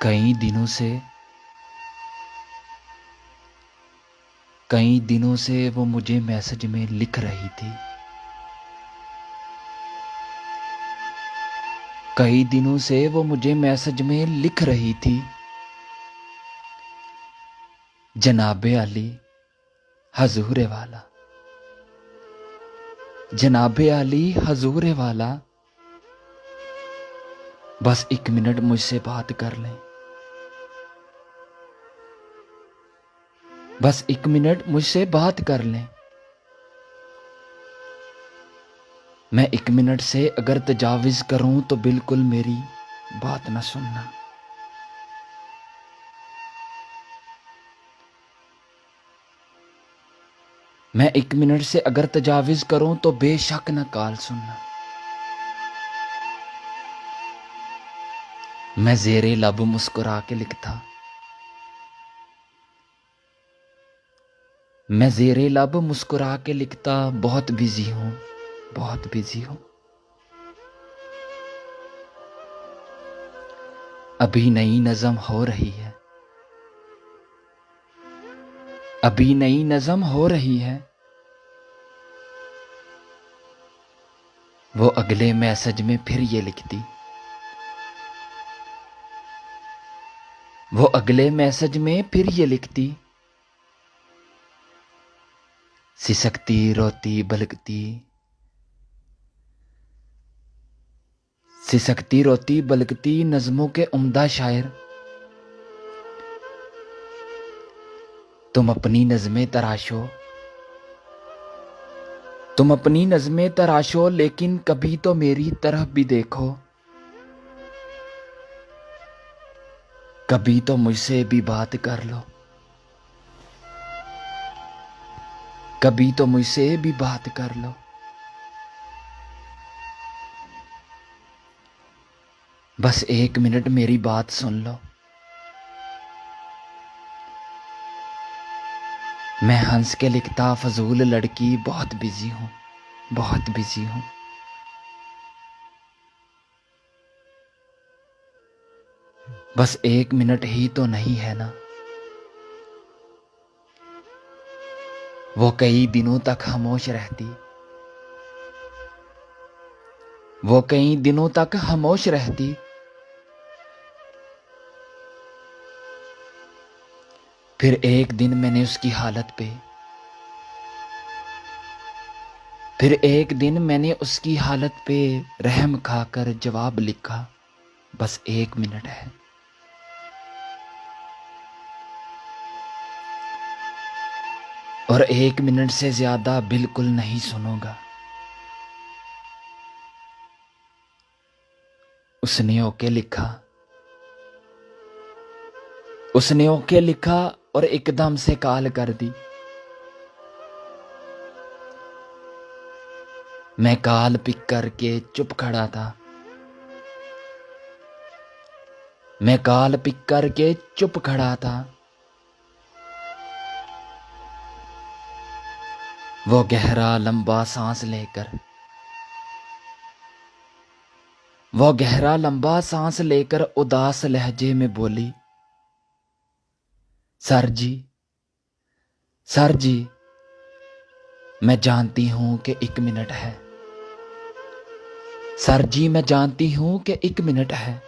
कई दिनों से कई दिनों से वो मुझे मैसेज में लिख रही थी। कई दिनों से वो मुझे मैसेज में लिख रही थी। जनाबे अली हजूर वाला, जनाबे अली हजूर वाला, बस 1 मिनट मुझसे बात कर लें। बस 1 मिनट मुझसे बात कर लें। मैं 1 मिनट से अगर तजाविज़ करूं तो बिल्कुल मेरी बात न सुनना। मैं 1 मिनट से अगर तजाविज़ करूं तो बेशक न काल सुनना। मैं ज़ेरे लब मुस्कुरा के लिखता, मैं ज़ेरे लब मुस्कुरा के लिखता, बहुत बिजी हूं, बहुत बिजी हूं। अभी नई नज़म हो रही है, अभी नई नज़म हो रही है। वो अगले मैसेज में फिर ये लिखती, वो अगले मैसेज में फिर ये लिखती, सिसकती रोती बलकती, सिसकती रोती बलकती नज़मों के उम्दा शायर, तुम अपनी नज़में तराशो, तुम अपनी नज़में तराशो, लेकिन कभी तो मेरी तरफ भी देखो। कभी तो मुझसे भी बात कर लो, कभी तो मुझसे भी बात कर लो। बस 1 मिनट मेरी बात सुन लो। मैं हंस के लिखता, फजूल लड़की, बहुत बिजी हूं, बहुत बिजी हूं। बस 1 मिनट ही तो नहीं है ना। वो कई दिनों तक खामोश रहती, वो कई दिनों तक खामोश रहती। फिर एक दिन मैंने उसकी हालत पे, फिर एक दिन मैंने उसकी हालत पे रहम खाकर जवाब लिखा, बस 1 मिनट है। और 1 मिनट से ज्यादा बिल्कुल नहीं सुनूंगा। उसने ओके लिखा, उसने ओके लिखा और एकदम से कॉल कर दी। मैं कॉल पिक करके चुप खड़ा था, मैं कॉल पिक करके चुप खड़ा था। वो गहरा लंबा सांस लेकर, वो गहरा लंबा सांस लेकर उदास लहजे में बोली, सर जी, सर जी, मैं जानती हूं कि 1 मिनट है। सर जी, मैं जानती हूं कि 1 मिनट है।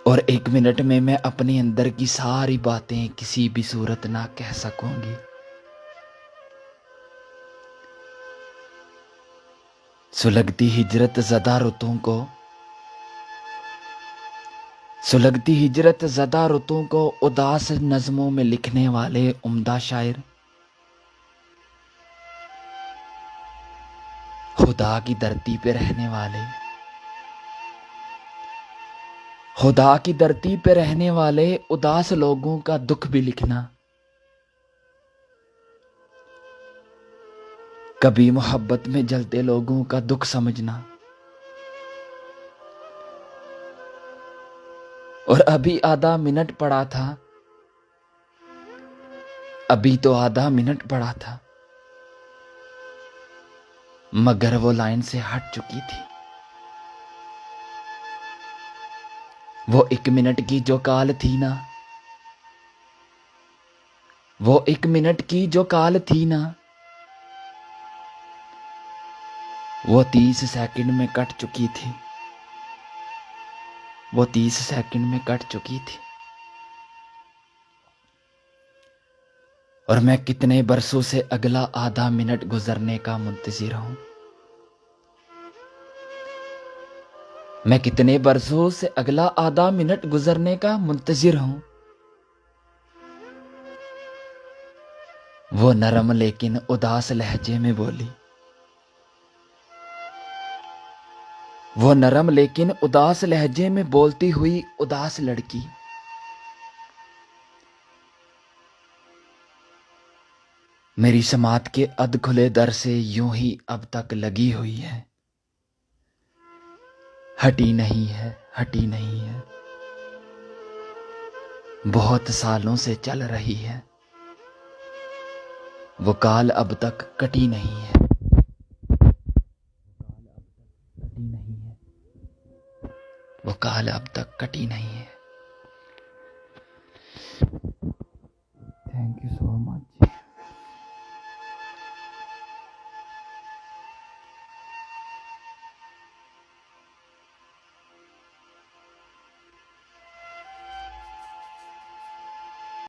और 1 मिनट में मैं अपने अंदर की सारी बातें किसी भी सूरत ना कह सकूंगी। सुलगती हिजरत ज़दा रुतों को, सुलगती हिजरत ज़दा रुतों को उदास नज़मों में लिखने वाले उम्दा शायर, खुदा की धरती पे रहने वाले, खुदा की धरती पे रहने वाले उदास लोगों का दुख भी लिखना। कभी मोहब्बत में जलते लोगों का दुख समझना। और अभी आधा मिनट पड़ा था, अभी तो आधा मिनट पड़ा था, मगर वो लाइन से हट चुकी थी। वो 1 मिनट की जो काल थी ना, वो 1 मिनट की जो काल थी ना, वो 30 सेकंड में कट चुकी थी। वो 30 सेकंड में कट चुकी थी। और मैं कितने बरसों से अगला आधा मिनट गुजरने का मुंतजिर हूं। मैं कितने बरसों से अगला आधा मिनट गुजरने का मुंतजिर हूं। वो नरम लेकिन उदास लहजे में बोली। वो नरम लेकिन उदास लहजे में बोलती हुई उदास लड़की। मेरी समात के अध खुले दर से यूं ही अब तक लगी हुई है, हटी नहीं है, हटी नहीं है। बहुत सालों से चल रही है, वो काल अब तक कटी नहीं है, कटी नहीं है, वो काल अब तक कटी नहीं है।